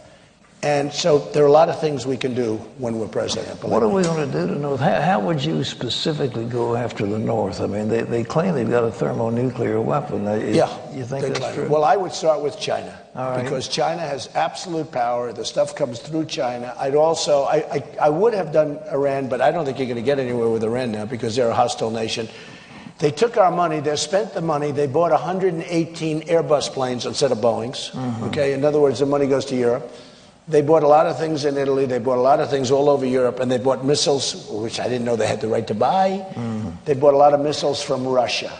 And so there are a lot of things we can do when we're president. What are we going to do to North? How would you specifically go after the North? I mean, they claim they've got a thermonuclear weapon. You think that's true? Well, I would start with China. Because China has absolute power. The stuff comes through China. I would have done Iran, but I don't think you're going to get anywhere with Iran now because they're a hostile nation. They took our money. They spent the money. They bought 118 Airbus planes instead of Boeings. Okay, in other words, the money goes to Europe. They bought a lot of things in Italy. They bought a lot of things all over Europe. And they bought missiles, which I didn't know they had the right to buy. They bought a lot of missiles from Russia.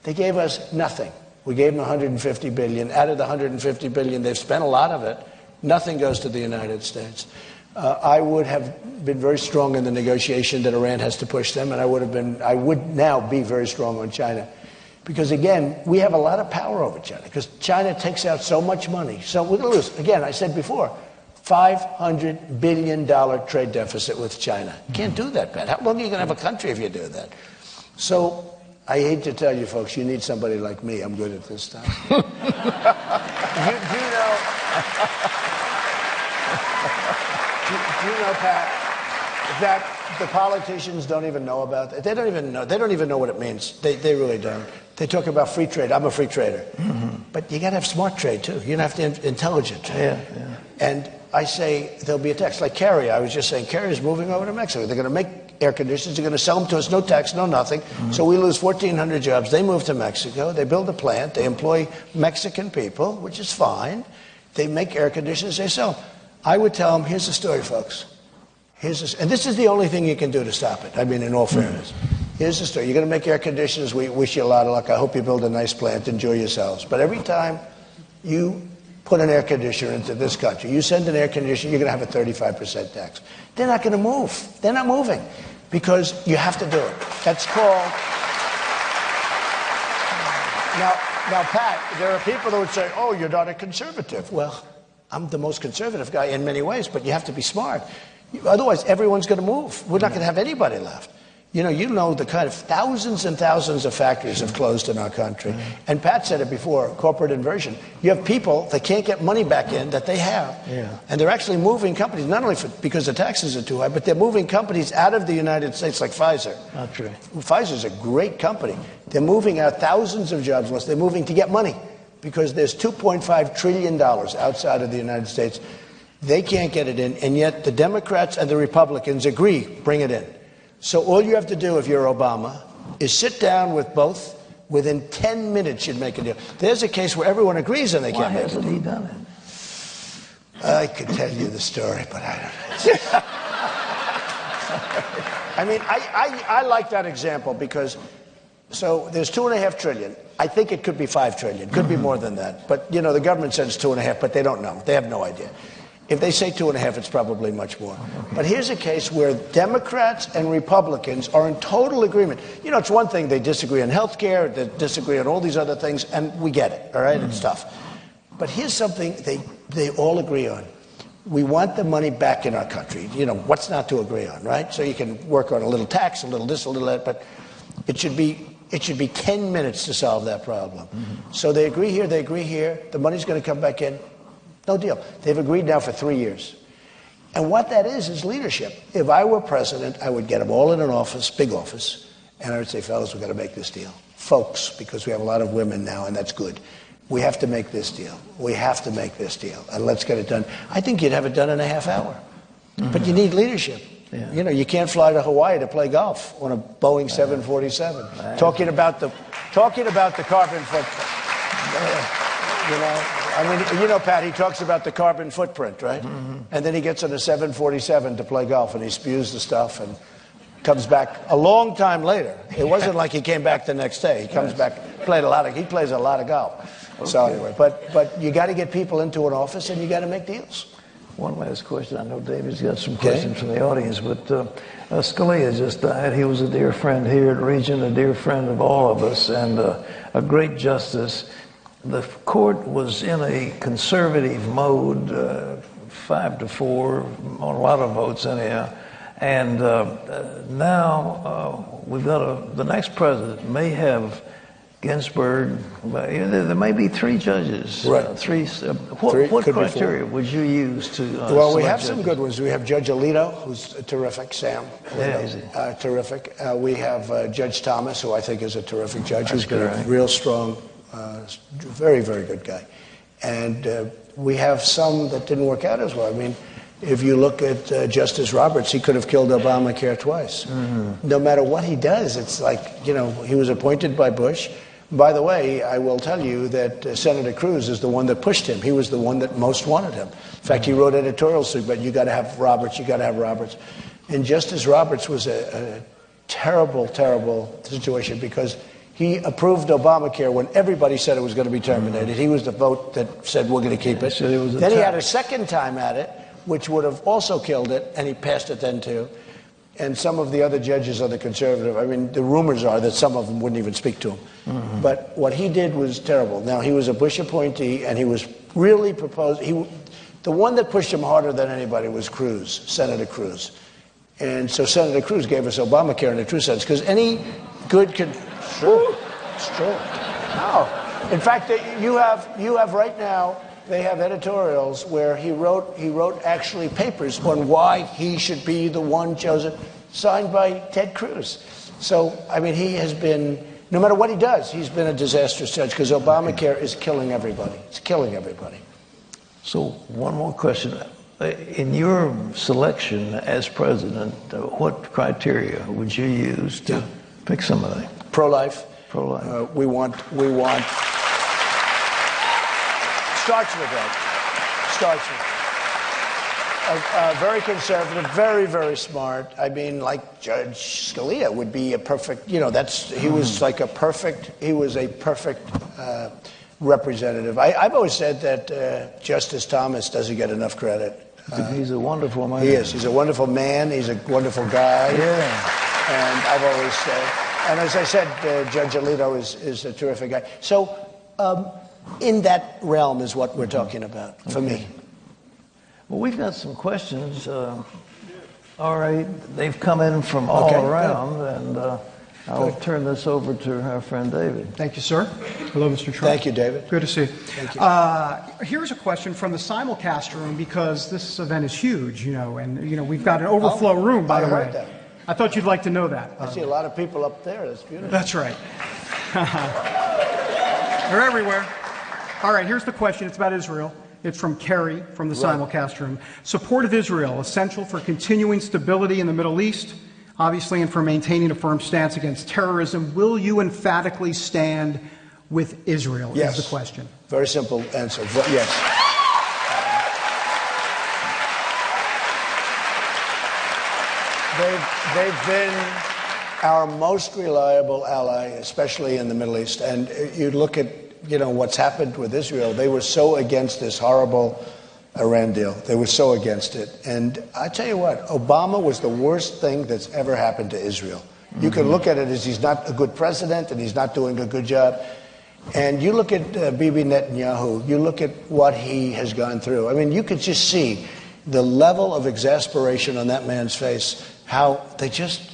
They gave us nothing. We gave them 150 billion. Out of the 150 billion, they've spent a lot of it. Nothing goes to the United States. I would have been very strong in the negotiation that Iran has to push them, and I would now be very strong on China. Because again, we have a lot of power over China, because China takes out so much money. So we're going to lose. Again, I said before, $500 billion trade deficit with China. You can't do that, Pat. How long are you going to have a country if you do that? So I hate to tell you, folks, you need somebody like me. I'm good at this stuff. do you know, Pat, the politicians don't even know about that. They don't even know. They don't even know what it means. They really don't. They talk about free trade. I'm a free trader. But you got to have smart trade, too. You have to have intelligent trade. Yeah. And I say there'll be a tax. Like Carrier, I was just saying, Carrier's moving over to Mexico. They're going to make air conditioners. They're going to sell them to us, no tax, no nothing. So we lose 1,400 jobs. They move to Mexico. They build a plant. They employ Mexican people, which is fine. They make air conditioners. They sell them. I would tell them, here's the story, folks. And this is the only thing you can do to stop it. I mean, in all fairness. Here's the story. You're going to make air conditioners. We wish you a lot of luck. I hope you build a nice plant. Enjoy yourselves. But every time you put an air conditioner into this country, you send an air conditioner, you're going to have a 35% tax. They're not going to move. They're not moving because you have to do it. That's called... Now, Pat, there are people that would say, oh, you're not a conservative. Well, I'm the most conservative guy in many ways, but you have to be smart. Otherwise, everyone's going to move. We're not going to have anybody left. You know the kind of thousands and thousands of factories have closed in our country. And Pat said it before, corporate inversion. You have people that can't get money back in that they have. And they're actually moving companies, not only because the taxes are too high, but they're moving companies out of the United States, like Pfizer. Not true. Pfizer's a great company. They're moving out thousands of jobs. They're moving to get money because there's $2.5 trillion outside of the United States. They can't get it in, and yet the Democrats and the Republicans agree, bring it in. So all you have to do if you're Obama is sit down with both. Within 10 minutes, you'd make a deal. There's a case where everyone agrees and they can't make a deal. Why hasn't he done it? I could tell you the story, but I don't know. I mean, I like that example because, so there's $2.5 trillion. I think it could be $5 trillion. Could be more than that. But, the government says 2.5, but they don't know. They have no idea. If they say 2.5, it's probably much more. But here's a case where Democrats and Republicans are in total agreement. It's one thing they disagree on health care, they disagree on all these other things, and we get it, all right? It's tough. But here's something they all agree on. We want the money back in our country. What's not to agree on, right? So you can work on a little tax, a little this, a little that, but it should be 10 minutes to solve that problem. So they agree here, they agree here. The money's going to come back in. No deal. They've agreed now for 3 years. And what that is leadership. If I were president, I would get them all in an office, big office, and I would say, fellas, we've got to make this deal. Folks, because we have a lot of women now, and that's good. We have to make this deal. We have to make this deal, and let's get it done. I think you'd have it done in a half hour. But you need leadership. Yeah. You can't fly to Hawaii to play golf on a Boeing 747. Talking about the carbon footprint. Pat, he talks about the carbon footprint, right? And then he gets on a 747 to play golf, and he spews the stuff and comes back a long time later. It wasn't like he came back the next day. He comes back, he plays a lot of golf. Okay. So anyway, but you got to get people into an office, and you got to make deals. One last question. I know David's got some questions from the audience, but Scalia just died. He was a dear friend here at Regent, a dear friend of all of us, and a great justice. The court was in a conservative mode, 5-4, on a lot of votes anyhow. And now we've got the next president may have Ginsburg. There may be 3 judges. Right. What criteria would you use to? Well, we have some good ones. We have Judge Alito, who's terrific. Sam, terrific. We have Judge Thomas, who I think is a terrific judge. Who's been a real strong. Very, very good guy. And we have some that didn't work out as well. I mean, if you look at Justice Roberts, he could have killed Obamacare twice. No matter what he does, it's like, he was appointed by Bush. By the way, I will tell you that Senator Cruz is the one that pushed him. He was the one that most wanted him. In fact, he wrote editorials, but you got to have Roberts, you got to have Roberts. And Justice Roberts was a terrible, terrible situation because he approved Obamacare when everybody said it was going to be terminated. He was the vote that said we're going to keep it. Then he had a second time at it, which would have also killed it, and he passed it then too. And some of the other judges are the conservative. I mean, the rumors are that some of them wouldn't even speak to him. But what he did was terrible. Now, he was a Bush appointee, and he was really proposed. The one that pushed him harder than anybody was Cruz, Senator Cruz. And so Senator Cruz gave us Obamacare in a true sense, because any good Sure. It's true. No. In fact, you have right now, they have editorials where he wrote actually papers on why he should be the one chosen. signed by Ted Cruz. So, I mean, he has been, no matter what he does, he's been a disastrous judge because Obamacare is killing everybody. It's killing everybody. So one more question. In your selection as president, what criteria would you use to pick somebody? Pro-life. Pro-life. We want, starts with that. Starts with very conservative, very, very smart. I mean, like Judge Scalia would be a perfect, he was a perfect representative. I've always said that Justice Thomas doesn't get enough credit. He's a wonderful man. He is. He's a wonderful man. He's a wonderful guy. Yeah. And I've always said, and as I said, Judge Alito is a terrific guy. So in that realm is what we're talking about for me. Well, we've got some questions. All right, they've come in from all around, and I'll turn this over to our friend David. Thank you, sir. Hello, Mr. Trump. Thank you, David. Good to see you. Thank you. Here's a question from the simulcast room because this event is huge, and we've got an overflow room, by the way. I heard that. I thought you'd like to know that. I see a lot of people up there. That's beautiful. That's right. They're everywhere. All right, here's the question. It's about Israel. It's from Kerry from the simulcast room. Support of Israel, essential for continuing stability in the Middle East, obviously, and for maintaining a firm stance against terrorism. Will you emphatically stand with Israel? Yes. Is the question. Very simple answer. Yes. They've been our most reliable ally, especially in the Middle East. And you look at what's happened with Israel. They were so against this horrible Iran deal. They were so against it. And I tell you what, Obama was the worst thing that's ever happened to Israel. You can look at it as he's not a good president and he's not doing a good job. And you look at Bibi Netanyahu, you look at what he has gone through. I mean, you could just see the level of exasperation on that man's face, how they just,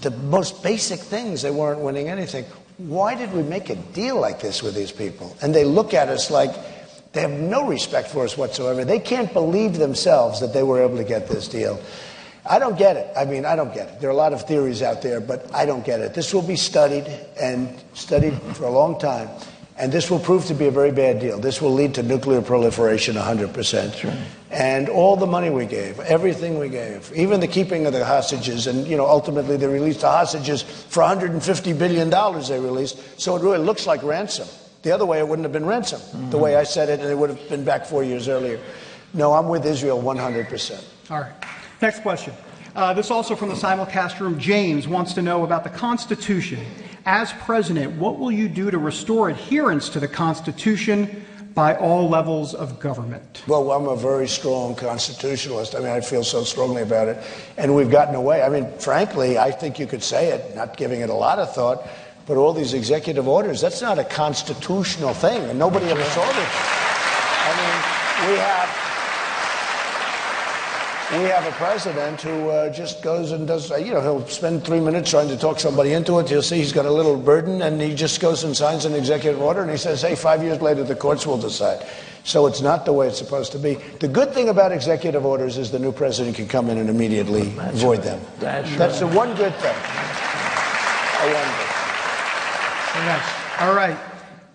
the most basic things, they weren't winning anything. Why did we make a deal like this with these people? And they look at us like they have no respect for us whatsoever. They can't believe themselves that they were able to get this deal. I don't get it. I mean, I don't get it. There are a lot of theories out there, but I don't get it. This will be studied and studied for a long time. And this will prove to be a very bad deal. This will lead to nuclear proliferation 100%. Sure. And all the money we gave, everything we gave, even the keeping of the hostages, and ultimately they released the hostages for $150 billion they released. So it really looks like ransom. The other way, it wouldn't have been ransom. The way I said it, and it would have been back 4 years earlier. No, I'm with Israel 100%. All right. Next question. This also from the simulcast room. James wants to know about the Constitution. As president, what will you do to restore adherence to the Constitution by all levels of government? Well, I'm a very strong constitutionalist. I mean, I feel so strongly about it. And we've gotten away. I mean, frankly, I think you could say it, not giving it a lot of thought, but all these executive orders, that's not a constitutional thing, and nobody ever saw this. I mean, we have a president who just goes and does, he'll spend 3 minutes trying to talk somebody into it. You'll see he's got a little burden, and he just goes and signs an executive order, and he says, hey, 5 years later, the courts will decide. So it's not the way it's supposed to be. The good thing about executive orders is the new president can come in and immediately void them. That's the one good thing. Yes. All right.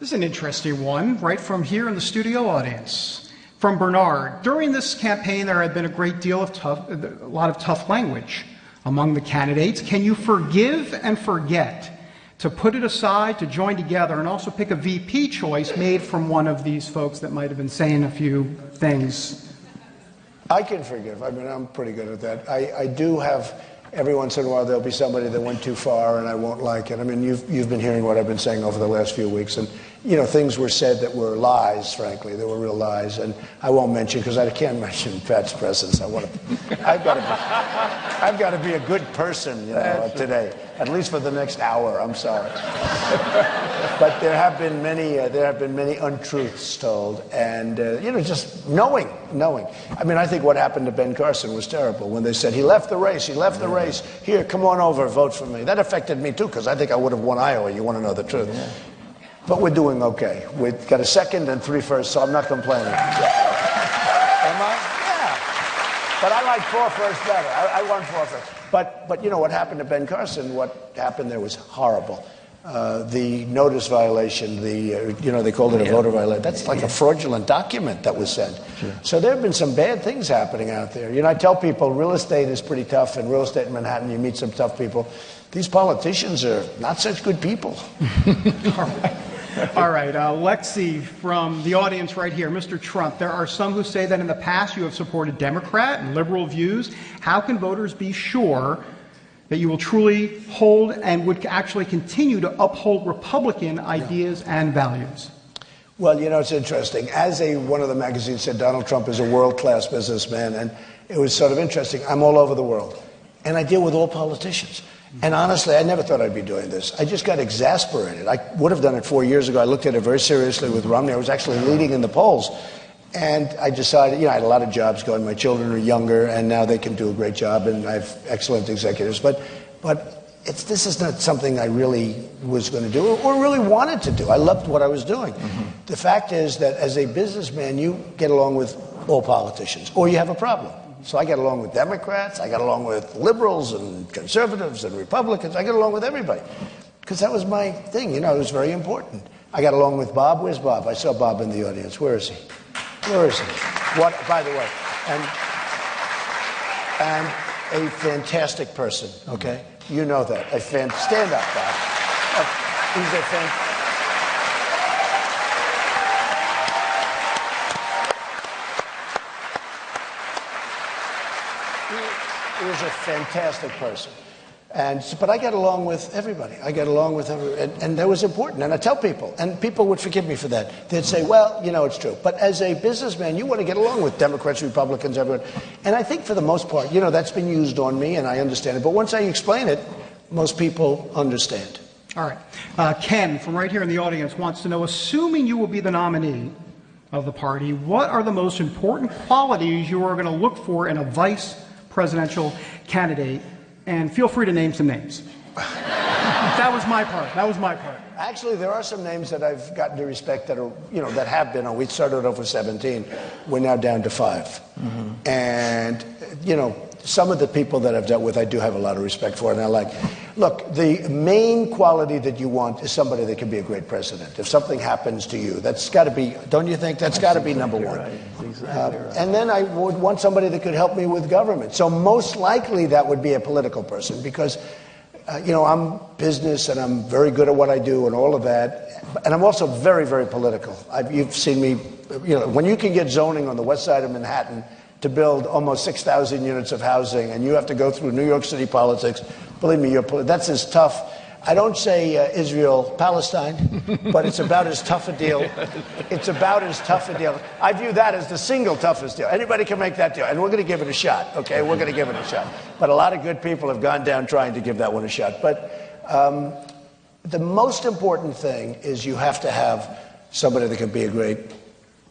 This is an interesting one, right from here in the studio audience. From Bernard. During this campaign, there had been a great deal of a lot of tough language among the candidates. Can you forgive and forget, to put it aside, to join together, and also pick a VP choice made from one of these folks that might have been saying a few things? I can forgive. I mean, I'm pretty good at that. I do have, every once in a while, there'll be somebody that went too far and I won't like it. I mean, you've been hearing what I've been saying over the last few weeks, and things were said that were lies, frankly. They were real lies, and I won't mention, because I can't mention Pat's presence. I've got to be a good person, today, at least for the next hour. I'm sorry, but there have been many untruths told, and just knowing. I mean, I think what happened to Ben Carson was terrible when they said he left the race. Here, come on over, vote for me. That affected me too, because I think I would have won Iowa. You want to know the truth? Yeah. But we're doing okay. We've got a second and 3 firsts, so I'm not complaining. Am I? But I like four first better. I want four first. But you know what happened to Ben Carson? What happened there was horrible. The notice violation, they called it a voter violation. That's like a fraudulent document that was sent. Sure. So there have been some bad things happening out there. You know, I tell people real estate is pretty tough, and real estate in Manhattan, you meet some tough people. These politicians are not such good people. All right, Lexi from the audience right here. Mr. Trump, there are some who say that in the past you have supported Democrat and liberal views. How can voters be sure that you will truly hold and would actually continue to uphold Republican ideas and values? Well, you know, it's interesting. As one of the magazines said, Donald Trump is a world-class businessman, and it was sort of interesting. I'm all over the world, and I deal with all politicians. And honestly, I never thought I'd be doing this. I just got exasperated. I would have done it 4 years ago. I looked at it very seriously with Romney. I was actually leading in the polls. And I decided, I had a lot of jobs going. My children are younger, and now they can do a great job, and I have excellent executives. But this is not something I really was going to do or really wanted to do. I loved what I was doing. Mm-hmm. The fact is that as a businessman, you get along with all politicians, or you have a problem. So I get along with Democrats, I got along with liberals and conservatives and Republicans. I get along with everybody because that was my thing. It was very important. I got along with Bob. Where's Bob? I saw Bob in the audience. Where is he? Where is he? What? By the way, and a fantastic person. Okay, you know that. Stand up, Bob. He's a fantastic. He was a fantastic person. But I got along with everybody. And that was important. And I tell people, and people would forgive me for that. They'd say, well, it's true. But as a businessman, you want to get along with Democrats, Republicans, everyone. And I think for the most part, that's been used on me, and I understand it. But once I explain it, most people understand. All right. Ken, from right here in the audience, wants to know, assuming you will be the nominee of the party, what are the most important qualities you are going to look for in a vice presidential candidate? And feel free to name some names. That was my part. Actually, there are some names that I've gotten to respect that are, that have been on. We started off with 17. We're now down to 5. Mm-hmm. And, some of the people that I've dealt with, I do have a lot of respect for, and I like. Look, the main quality that you want is somebody that can be a great president. If something happens to you, that's got to be, don't you think? That's got to be number one. Right. Exactly right. And then I would want somebody that could help me with government. So most likely that would be a political person because, I'm business and I'm very good at what I do and all of that. And I'm also very, very political. You've seen me, when you can get zoning on the west side of Manhattan to build almost 6,000 units of housing, and you have to go through New York City politics. Believe me, that's as tough. I don't say Israel-Palestine, but it's about as tough a deal. It's about as tough a deal. I view that as the single toughest deal. Anybody can make that deal, and we're going to give it a shot, okay? We're going to give it a shot. But a lot of good people have gone down trying to give that one a shot. But the most important thing is you have to have somebody that can be a great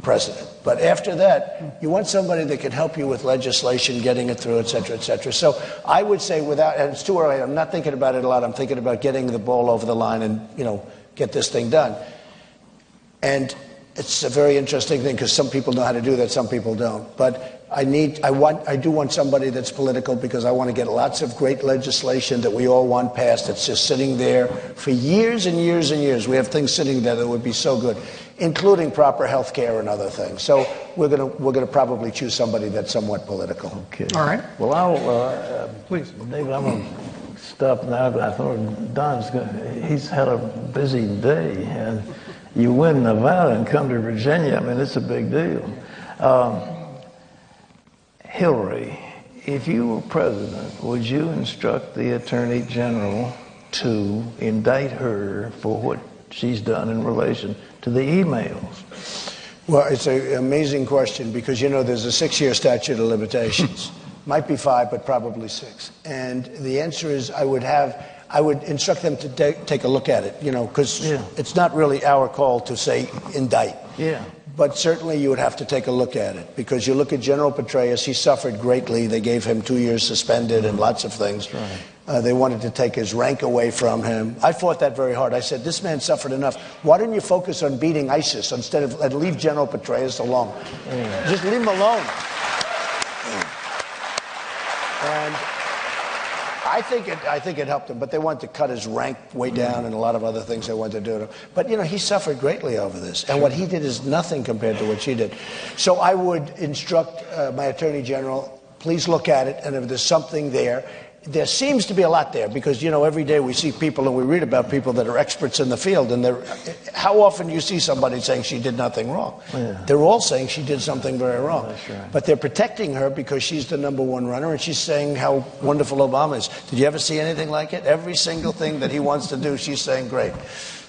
president. But after that, you want somebody that can help you with legislation, getting it through, et cetera, et cetera. So I would say and it's too early, I'm not thinking about it a lot, I'm thinking about getting the ball over the line and, get this thing done. And it's a very interesting thing because some people know how to do that, some people don't. But I do want somebody that's political because I want to get lots of great legislation that we all want passed. It's just sitting there for years and years and years. We have things sitting there that would be so good, including proper health care and other things. So we're gonna probably choose somebody that's somewhat political. Okay. All right. Well, I'll please, David. I'm gonna stop now. I thought he's had a busy day, and you win Nevada and come to Virginia. I mean, it's a big deal. Hillary, if you were president, would you instruct the Attorney General to indict her for what she's done in relation to the emails? Well, it's an amazing question because, there's a 6-year statute of limitations. Might be 5, but probably 6. And the answer is I would instruct them to take a look at it, because it's not really our call to say indict. Yeah. But certainly you would have to take a look at it because you look at General Petraeus, he suffered greatly. They gave him 2 years suspended and lots of things. Right. They wanted to take his rank away from him. I fought that very hard. I said, this man suffered enough. Why don't you focus on beating ISIS instead of leave General Petraeus alone? Just leave him alone. And I think it helped him, but they wanted to cut his rank way down and a lot of other things they wanted to do to him. But, he suffered greatly over this. And what he did is nothing compared to what she did. So I would instruct my Attorney General, please look at it, and if there's something there seems to be a lot there because, every day we see people and we read about people that are experts in the field, and how often do you see somebody saying she did nothing wrong? Yeah. They're all saying she did something very wrong. That's right. But they're protecting her because she's the #1 runner, and she's saying how wonderful Obama is. Did you ever see anything like it? Every single thing that he wants to do, she's saying great.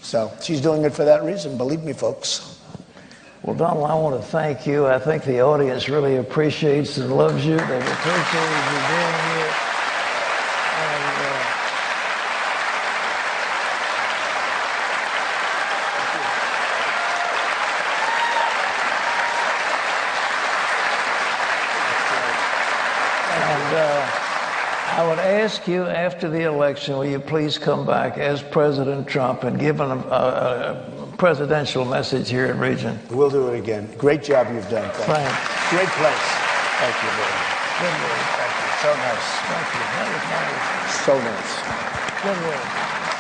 So she's doing it for that reason, believe me, folks. Well, Donald, I want to thank you. I think the audience really appreciates and loves you. They've appreciated you being here. I would ask you after the election, will you please come back as President Trump and give a presidential message here at Regent? We'll do it again. Great job you've done. Thanks. Great place. Thank you very much. Good work. Thank you. So nice. Thank you. That was nice. So nice. Good work.